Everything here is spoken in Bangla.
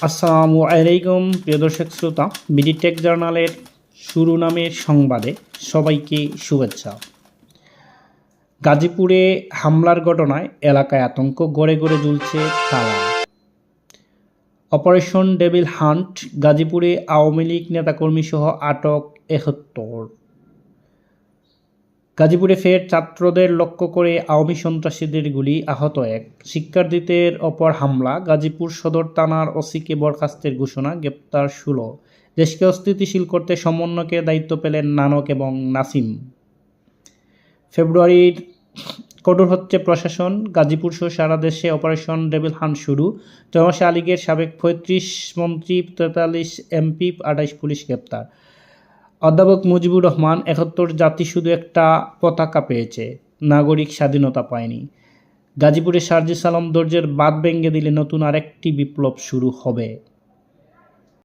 আসসালামু আলাইকুম প্রিয় দর্শক শ্রোতা, বিডি টেক জার্নালের শিরোনামের সংবাদে সবাইকে শুভেচ্ছা। গাজীপুরে হামলার ঘটনায় এলাকায় আতঙ্ক, গড়ে গড়ে ঝুলছে তালা। অপারেশন ডেভিল হান্ট, গাজীপুরে আওয়ামী লীগ নেতাকর্মীসহ আটক ৭১। গাজীপুরে ফের ছাত্রদের লক্ষ্য করে আওয়ামী সন্ত্রাসীদের গুলি, আহত ১। শিক্ষার্থীদের ওপর হামলা, গাজীপুর সদর থানার ওসিকে বরখাস্তের ঘোষণা, গ্রেপ্তার ১৬। দেশকে অস্থিতিশীল করতে সমন্বয়কের দায়িত্ব পেলেন নানক এবং নাসিম। ফেব্রুয়ারির কঠোর হচ্ছে প্রশাসন, গাজীপুর সহ সারা দেশে অপারেশন ডেভিল হান্ট শুরু। জনসা লীগের সাবেক ৩৫ মন্ত্রী, ৪৩ এমপি, ২৮ পুলিশ গ্রেপ্তার। অধ্যাপক মুজিবুর রহমান, ৭১ জাতি শুধু একটা পতাকা পেয়েছে, নাগরিক স্বাধীনতা পায়নি। গাজীপুরে সার্জিস আলম ধৈর্যের বাঁধ ভেঙে দিলে নতুন আরেকটি বিপ্লব শুরু হবে।